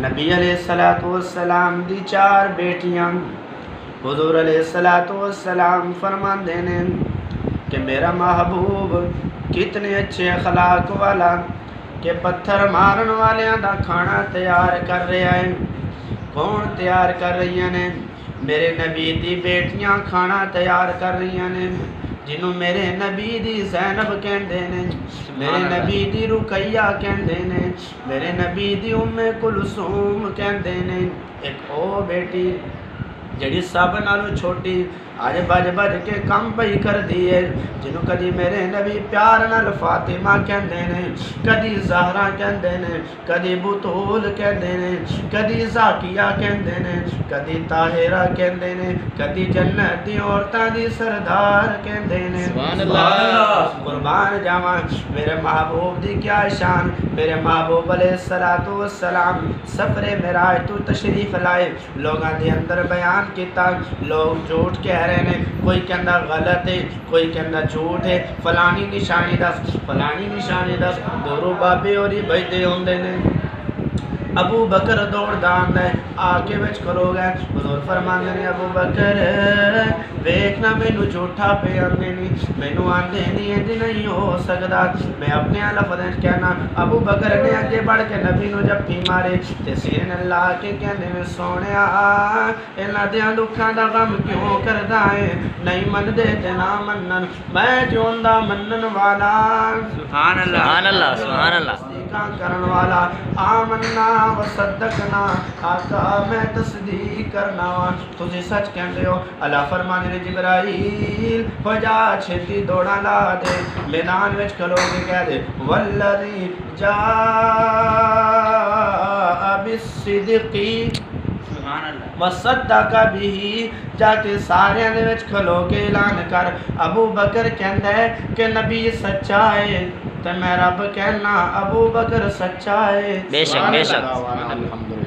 نبی علیہ الصلوۃ والسلام دی 4 بیٹیاں حضور علیہ الصلوۃ والسلام فرماندے نے کہ میرا محبوب کتنے اچھے اخلاق والا کہ پتھر مارن والیاں دا کھانا تیار کر رہا ہے۔ کون تیار کر رہی ہیں؟ میرے نبی دی بیٹیاں کھانا تیار کر رہی ہیں، جنہوں میرے نبی دی زینب کہندے نے، میرے نبی دی رقیہ کہندے نے، میرے نبی دی ام کلثوم کہندے نے۔ ایک او بیٹی جڑی سب نالوں چھوٹی آج بج بج کے کم پئی کر دیے، جنہوں کدی میرے نبی پیار نال فاطمہ کہندے نے، کدی زہرا کہندے نے، کدی بطول کہندے نے، کدی زاکیہ کہندے نے، کدی طاہرہ کہندے نے، کدی جنت دی عورتاں دی سردار کہندے نے۔ سبحان اللہ، قربان جاواں میرے محبوب دی کیا شان۔ میرے محبوب علیہ الصلوۃ والسلام سفر معراج تو تشریف لائے، لوگاں دے اندر بیان کیتا، لوگ جھوٹ کہہ رہے ہیں، کوئی کہندا غلط ہے، کوئی کہندا جھوٹ ہے، فلانی نشانی دس، فلانی نشانی دس، دورو بابے اور بجدے ہوندے نے۔ ابو بکر دوڑ دان ہے، آ کے وچ کھلو گئے، حضور فرماندے نے ابو بکر ویکھنا مینوں جھوٹا پہ آندے نہیں، مینوں آندے نہیں انج نہیں ہو سکدا، میں اپنے لفظ کہنا۔ ابو بکر نے اگے بڑھ کے نبی نوں جفی مارے تے سینے لا کے کہندے نے سونیا انہاں دیاں دکھاں دا غم کیوں کردا ہے، نہیں مندے تے نہ منن، میں جوندا منن والا۔ سبحان اللہ، سبحان اللہ، سبحان اللہ، تصدیق کرن والا، آمنا وصدقنا، آقا میں تصدیق کرنا وا، تسی سچ کہندے ہو۔ اللہ فرمانے نے جبرائیل ہو جا چھتی دوڑا لا دے، میدان وچ کھلو کے کہہ دے والذی جاء بالصدق وصدق به، جا کے سارے دے وچ کھلو کے اعلان کر۔ ابو بکر کہندا ہے کہ نبی سچا ہے تے میں رب کہنا ابو بکر سچا ہے۔ بے شک، بے شک۔ الحمدللہ۔